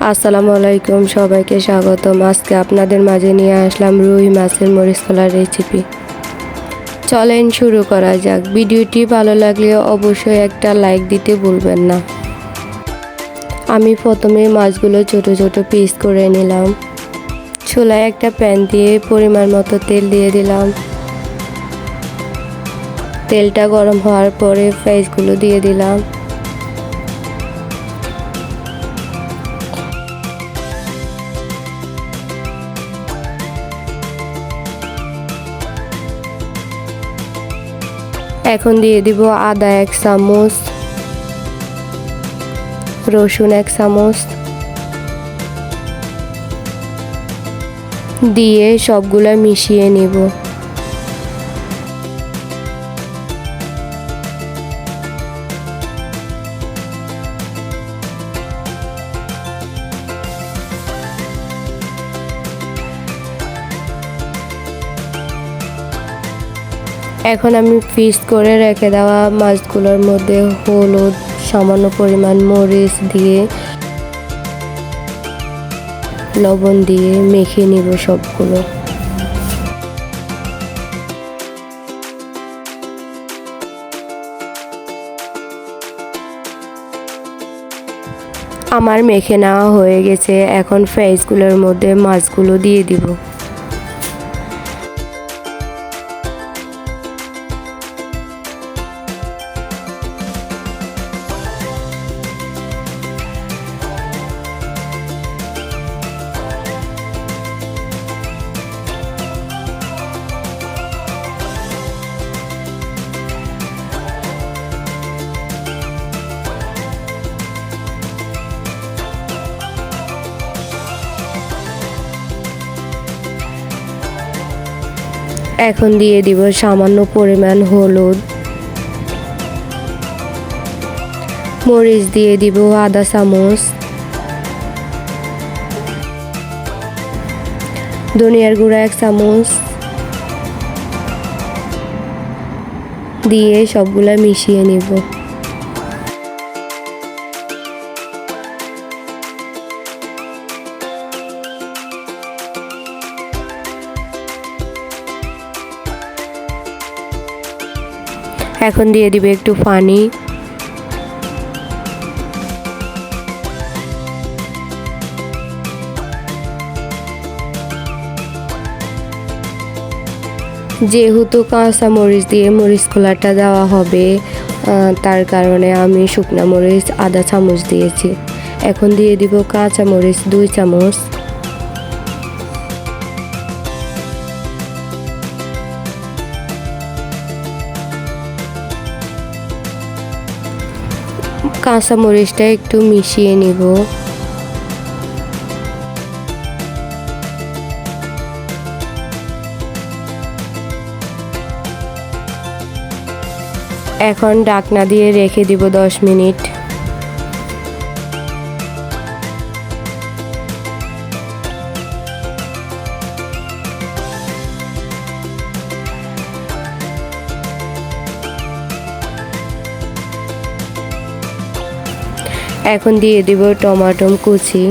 আসসালামু আলাইকুম, সবাইকে স্বাগতম। আজকে আপনাদের মাঝে নিয়ে আসলাম রুই মাছের মরিচ খোলার রেসিপি। চলেন শুরু করা যাক। ভিডিওটি ভালো লাগলে অবশ্যই একটা লাইক দিতে ভুলবেন না। আমি প্রথমে মাছগুলো ছোট ছোট পিস করে নিলাম। চুলায় একটা প্যান দিয়ে পরিমাণ মতো তেল দিয়ে দিলাম। তেলটা গরম হওয়ার পরে পেঁয়াজগুলো দিয়ে দিলাম। এখন দিয়ে দিব আদা 1 চামচ, রসুন 1 চামচ দিয়ে সবগুলা মিশিয়ে নিব। এখন আমি পিস করে রেখে দেওয়া মাছগুলোর মধ্যে হলুদ, সামান্য পরিমাণ মরিচ দিয়ে লবণ দিয়ে মেখে নিব সবগুলো। আমার মেখে নেওয়া হয়ে গেছে। এখন পেঁয়াজগুলোর মধ্যে মাছগুলো দিয়ে দিব। এখন দিয়ে দিব সামান্য পরিমাণ হলুদ, মরিচ দিয়ে দিব আধা চামচ, ধনিয়ার গুঁড়া 1 চামচ দিয়ে সবগুলা মিশিয়ে নিব। এখন দিয়ে দিবে একটু পানি। যেহেতু কাঁচা মরিচ দিয়ে মরিচ খোলাটা দেওয়া হবে, তার কারণে আমি শুকনা মরিচ আধা চামচ দিয়েছি। এখন দিয়ে দিব কাঁচা মরিচ 2 চামচ, কাঁচা মরিচটা একটু মিশিয়ে নিব। এখন ঢাকনা দিয়ে রেখে দিব 10 মিনিট। এখন দিয়ে দিব টমেটো কুচি।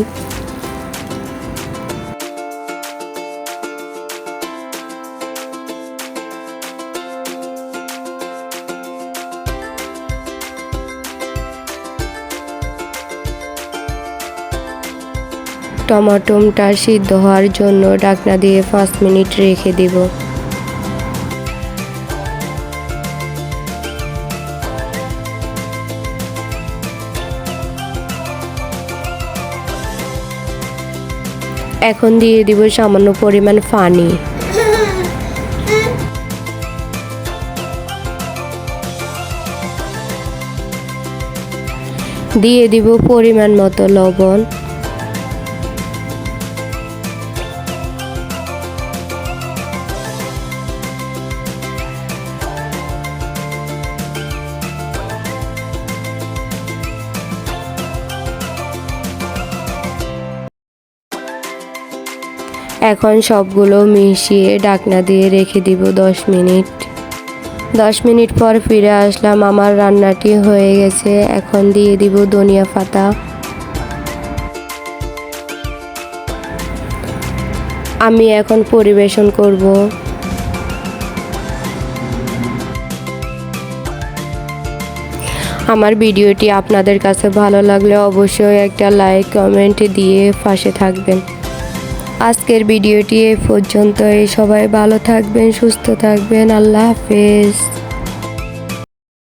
টমেটোটা সিদ্ধ হওয়ার জন্য ঢাকনা দিয়ে 5 মিনিট রেখে দিব। এখন দিয়ে দিব সামান্য পরিমাণ পানি। দিয়ে দিব পরিমাণ মতো লবণ। এখন সবগুলো মিশিয়ে ঢাকনা দিয়ে রেখে দিব 10 মিনিট। 10 মিনিট পর ফিরে আসলাম। আমার রান্নাটি হয়ে গেছে। এখন দিয়ে দিব ধনিয়া পাতা। আমি এখন পরিবেশন করব। আমার ভিডিওটি আপনাদের কাছে ভালো লাগলে অবশ্যই একটা লাইক কমেন্ট দিয়ে পাশে থাকবেন। আজকের ভিডিওটি এই পর্যন্তই। সবাই ভালো থাকবেন, সুস্থ থাকবেন। আল্লাহ হাফেজ।